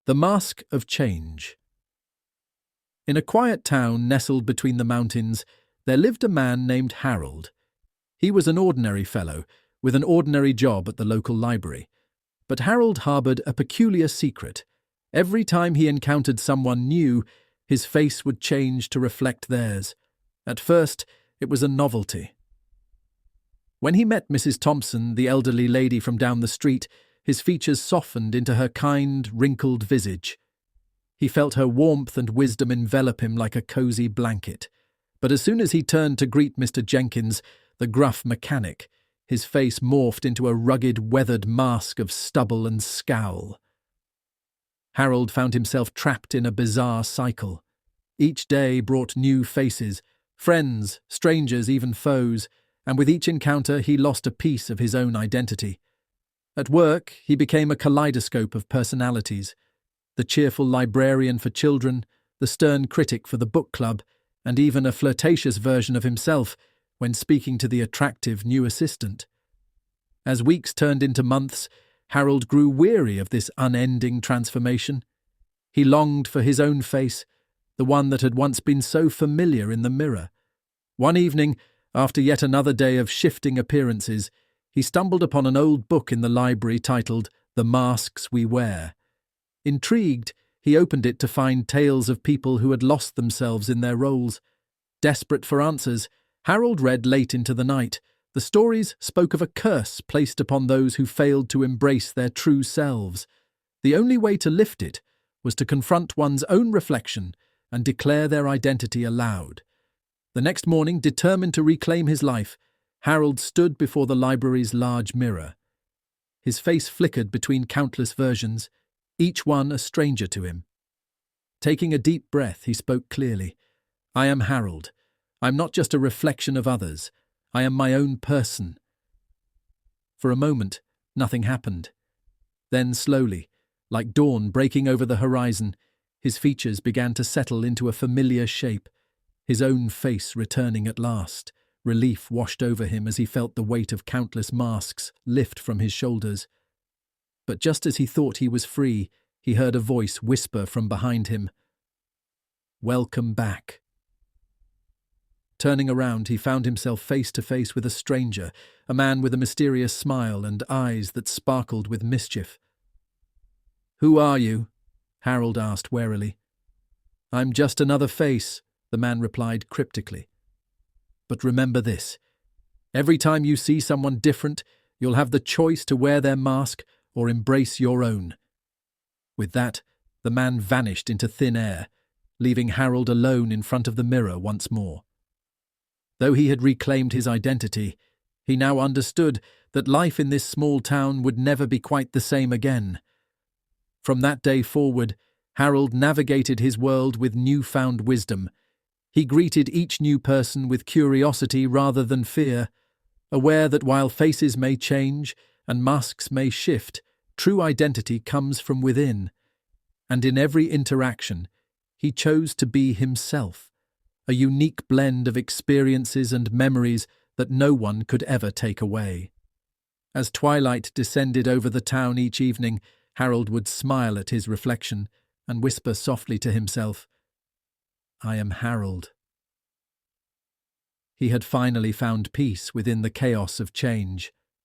The Mask of Change. In a quiet town nestled between the mountains, there lived a man named Harold. He was an ordinary fellow, with an ordinary job at the local library. But Harold harboured a peculiar secret. Every time he encountered someone new, his face would change to reflect theirs. At first, it was a novelty. When he met Mrs. Thompson, the elderly lady from down the street, his features softened into her kind, wrinkled visage. He felt her warmth and wisdom envelop him like a cosy blanket. But as soon as he turned to greet Mr. Jenkins, the gruff mechanic, his face morphed into a rugged, weathered mask of stubble and scowl. Harold found himself trapped in a bizarre cycle. Each day brought new faces, friends, strangers, even foes, and with each encounter he lost a piece of his own identity. At work, he became a kaleidoscope of personalities, the cheerful librarian for children, the stern critic for the book club, and even a flirtatious version of himself when speaking to the attractive new assistant. As weeks turned into months, Harold grew weary of this unending transformation. He longed for his own face, the one that had once been so familiar in the mirror. One evening, after yet another day of shifting appearances, he stumbled upon an old book in the library titled The Masks We Wear. Intrigued, he opened it to find tales of people who had lost themselves in their roles. Desperate for answers, Harold read late into the night. The stories spoke of a curse placed upon those who failed to embrace their true selves. The only way to lift it was to confront one's own reflection and declare their identity aloud. The next morning, determined to reclaim his life, Harold stood before the library's large mirror. His face flickered between countless versions, each one a stranger to him. Taking a deep breath, he spoke clearly. "I am Harold. I'm not just a reflection of others. I am my own person." For a moment, nothing happened. Then slowly, like dawn breaking over the horizon, his features began to settle into a familiar shape, his own face returning at last. Relief washed over him as he felt the weight of countless masks lift from his shoulders. But just as he thought he was free, he heard a voice whisper from behind him, "Welcome back." Turning around, he found himself face to face with a stranger, a man with a mysterious smile and eyes that sparkled with mischief. "Who are you?" Harold asked warily. "I'm just another face," the man replied cryptically. "But remember this. Every time you see someone different, you'll have the choice to wear their mask or embrace your own." With that, the man vanished into thin air, leaving Harold alone in front of the mirror once more. Though he had reclaimed his identity, he now understood that life in this small town would never be quite the same again. From that day forward, Harold navigated his world with newfound wisdom. He greeted each new person with curiosity rather than fear, aware that while faces may change and masks may shift, true identity comes from within. And in every interaction, he chose to be himself, a unique blend of experiences and memories that no one could ever take away. As twilight descended over the town each evening, Harold would smile at his reflection and whisper softly to himself, "I am Harold." He had finally found peace within the chaos of change.